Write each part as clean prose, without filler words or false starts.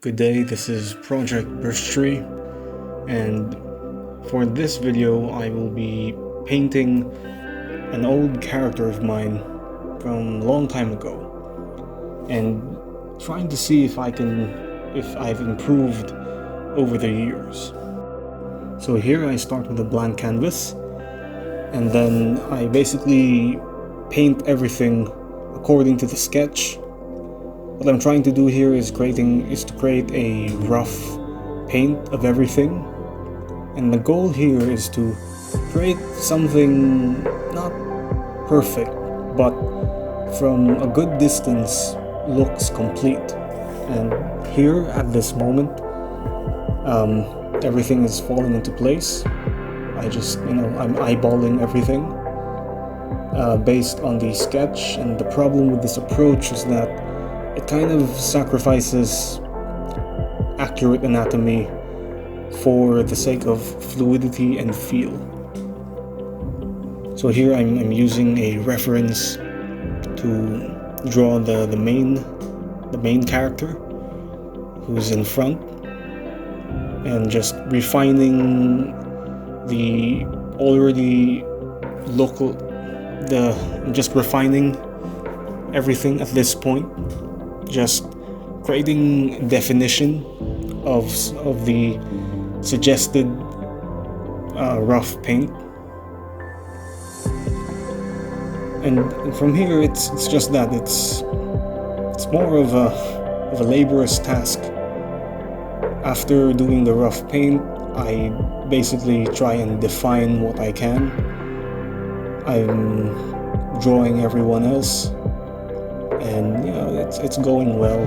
Good day, this is Project Birchtree, and for this video I will be painting an old character of mine from a long time ago and trying to see if I've improved over the years. So here I start with a blank canvas, and then I basically paint everything according to the sketch. What I'm trying to do here is to create a rough paint of everything, and the goal here is to create something not perfect, but from a good distance looks complete. And here at this moment, everything is falling into place. I'm eyeballing everything based on the sketch, and the problem with this approach is that it kind of sacrifices accurate anatomy for the sake of fluidity and feel. So here I'm using a reference to draw the main character who's in front, and just refining the already local just refining everything at this point, just creating definition of the suggested rough paint, and from here it's just that it's more of a laborious task. After doing the rough paint, I basically try and define what I can. I'm drawing everyone else, and it's going well,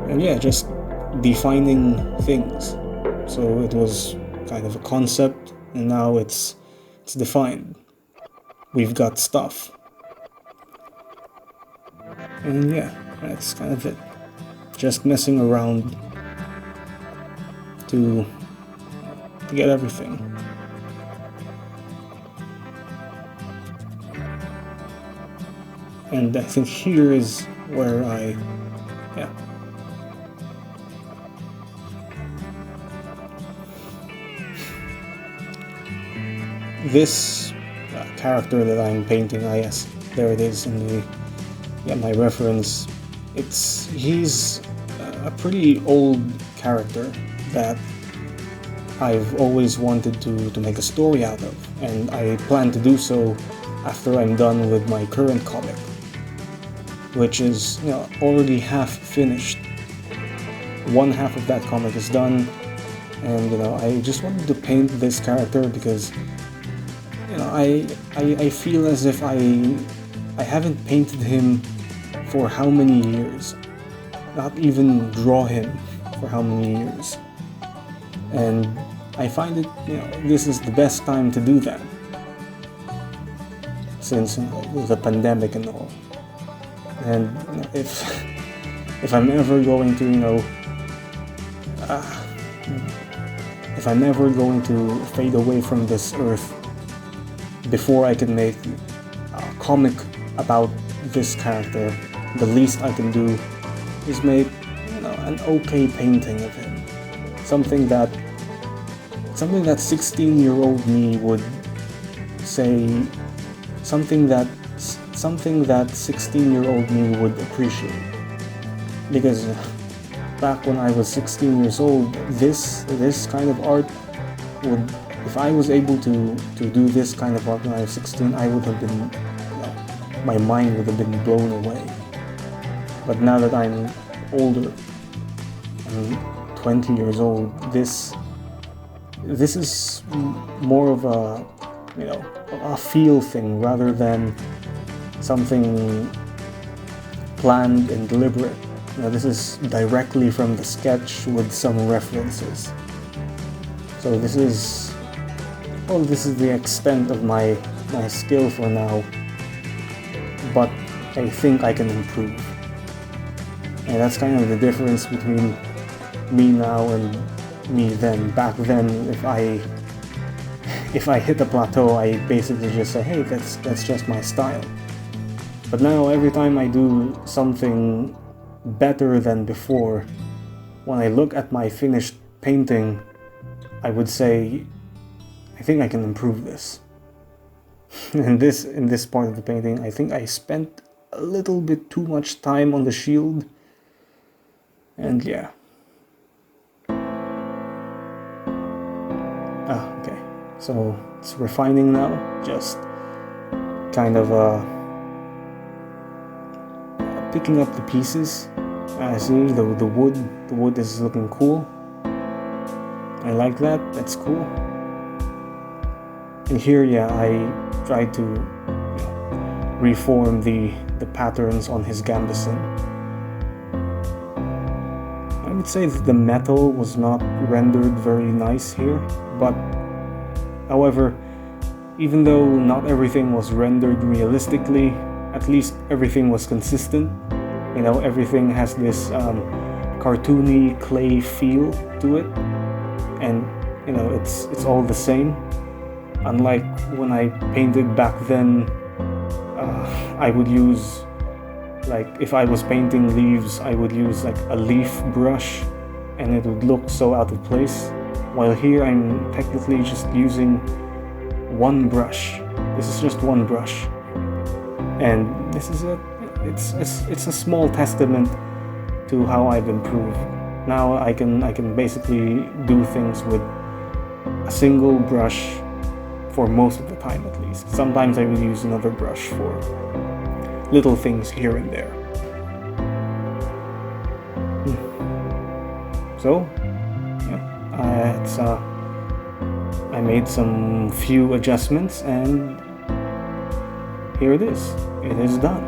and just defining things. So it was kind of a concept, and now it's defined. We've got stuff, and that's kind of it. Just messing around to get everything. And I think here is where this character that I'm painting, yes, there it is in my reference. He's a pretty old character that I've always wanted to make a story out of, and I plan to do so after I'm done with my current comic, which is already half finished. One half of that comic is done, and I just wanted to paint this character because I feel as if I haven't painted him for how many years, not even draw him for how many years, and I find it this is the best time to do that, since the pandemic and all. And if I'm ever going to if I'm ever going to fade away from this earth before I can make a comic about this character, the least I can do is make an okay painting of him, something that 16-year-old me would say, something that 16-year-old me would appreciate. Because back when I was 16 years old, this kind of art would, if I was able to do this kind of art when I was 16, I would have been, my mind would have been blown away. But now that I'm older, I'm 20 years old, this is more of a feel thing rather than something planned and deliberate. This is directly from the sketch with some references. So this is the extent of my skill for now, but I think I can improve. And that's kind of the difference between me now and me then. Back then, if I hit a plateau, I basically just say, hey, that's just my style. But now every time I do something better than before. When I look at my finished painting, I would say, I think I can improve this. In this part of the painting, I think I spent a little bit too much time on the shield. And yeah. Okay. So it's refining now. Just kind of picking up the pieces. See, the wood is looking cool. I like that. That's cool. And here, yeah, I tried to reform the patterns on his gambeson. I would say that the metal was not rendered very nice here, but however, even though not everything was rendered realistically, at least everything was consistent. You know, everything has this cartoony clay feel to it, and you know, it's all the same. Unlike when I painted back then, I would use, like, if I was painting leaves, I would use like a leaf brush, and it would look so out of place. While here, I'm technically just using one brush. This is just one brush, and this is it's a small testament to how I've improved. Now I can basically do things with a single brush for most of the time, at least. Sometimes I will use another brush for little things here and there. So yeah, I made some few adjustments, and here it is. It is done.